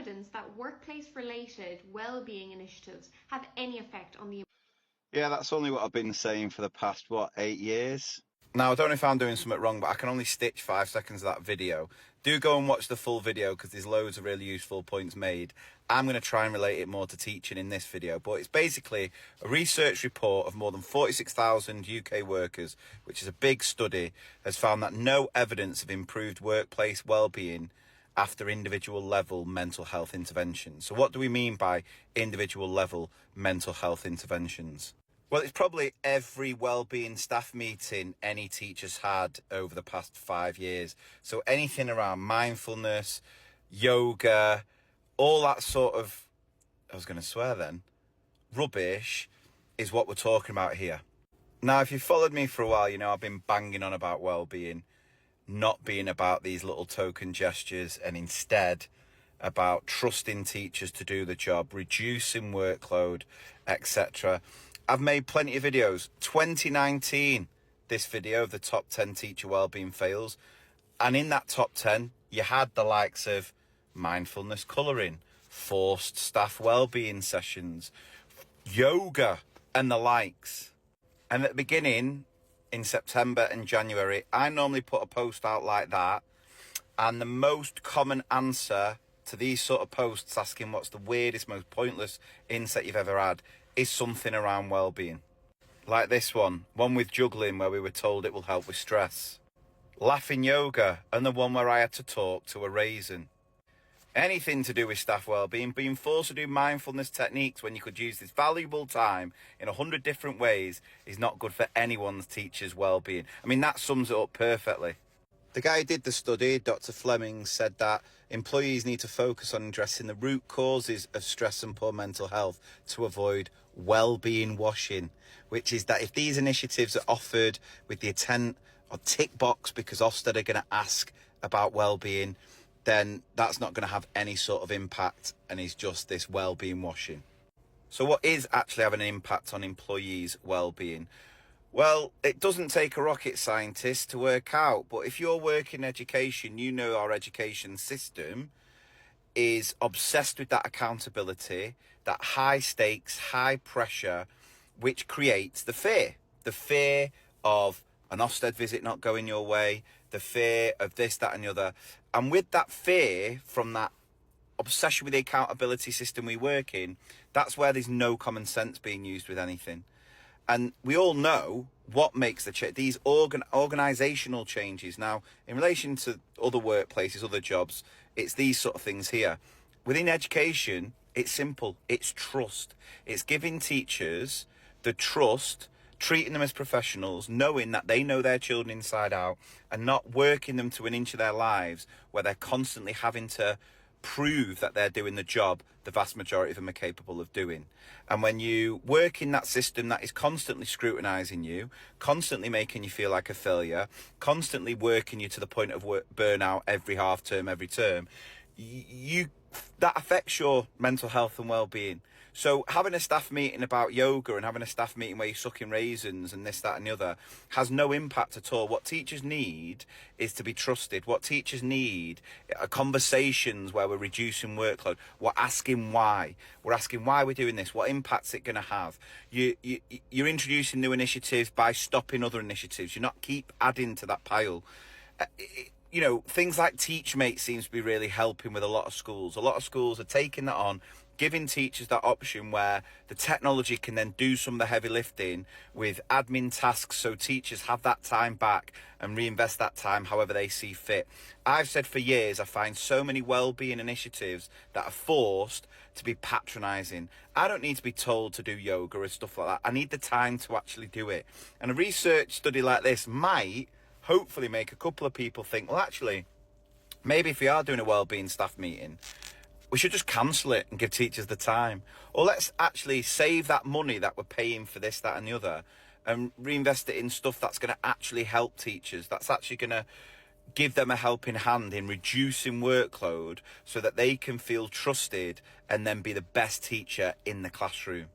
evidence that workplace-related well-being initiatives have any effect on the... Yeah, that's only what I've been saying for the past, 8 years? Now, I don't know if I'm doing something wrong, but I can only stitch 5 seconds of that video. Do go and watch the full video because there's loads of really useful points made. I'm going to try and relate it more to teaching in this video, but it's basically a research report of more than 46,000 UK workers, which is a big study, has found that no evidence of improved workplace well-being after individual level mental health interventions. So what do we mean by individual level mental health interventions? Well, it's probably every wellbeing staff meeting any teacher's had over the past 5 years. So anything around mindfulness, yoga, all that sort of, I was going to swear then, rubbish is what we're talking about here. Now, if you've followed me for a while, you know I've been banging on about wellbeing not being about these little token gestures and instead about trusting teachers to do the job, reducing workload, etc. I've made plenty of videos. 2019, this video of the top 10 teacher wellbeing fails. And in that top 10, you had the likes of mindfulness colouring, forced staff wellbeing sessions, yoga and the likes. And at the beginning, in September and January, I normally put a post out like that. And the most common answer to these sort of posts asking what's the weirdest, most pointless insight you've ever had is something around well-being. Like this one with juggling where we were told it will help with stress. Laughing yoga, and the one where I had to talk to a raisin. Anything to do with staff well-being, being forced to do mindfulness techniques when you could use this valuable time in 100 different ways is not good for anyone's teacher's well-being. I mean, that sums it up perfectly. The guy who did the study, Dr. Fleming, said that employees need to focus on addressing the root causes of stress and poor mental health to avoid well-being washing, which is that if these initiatives are offered with the intent or tick box because Ofsted are going to ask about well-being, then that's not going to have any sort of impact and is just this well-being washing. So what is actually having an impact on employees' well-being? Well, it doesn't take a rocket scientist to work out, but if you're working education, you know our education system is obsessed with that accountability, that high stakes, high pressure, which creates the fear of an Ofsted visit not going your way, the fear of this, that and the other. And with that fear from that obsession with the accountability system we work in, that's where there's no common sense being used with anything. And we all know what makes these organisational changes. Now, in relation to other workplaces, other jobs, it's these sort of things here. Within education, it's simple. It's trust. It's giving teachers the trust, treating them as professionals, knowing that they know their children inside out and not working them to an inch of their lives where they're constantly having to prove that they're doing the job the vast majority of them are capable of doing. And when you work in that system that is constantly scrutinising you, constantly making you feel like a failure, constantly working you to the point of burnout every half term, every term, that affects your mental health and well-being. So having a staff meeting about yoga and having a staff meeting where you're sucking raisins and this, that and the other has no impact at all. What teachers need is to be trusted. What teachers need are conversations where we're reducing workload. We're asking why. We're asking why we're doing this. What impact's it going to have? You're introducing new initiatives by stopping other initiatives. You're not keep adding to that pile. You know, things like TeachMate seems to be really helping with a lot of schools. A lot of schools are taking that on, giving teachers that option where the technology can then do some of the heavy lifting with admin tasks so teachers have that time back and reinvest that time however they see fit. I've said for years, I find so many wellbeing initiatives that are forced to be patronising. I don't need to be told to do yoga or stuff like that. I need the time to actually do it. And a research study like this might hopefully make a couple of people think, well, actually, maybe if we are doing a wellbeing staff meeting, we should just cancel it and give teachers the time. Or let's actually save that money that we're paying for this, that and the other and reinvest it in stuff that's going to actually help teachers, that's actually going to give them a helping hand in reducing workload so that they can feel trusted and then be the best teacher in the classroom.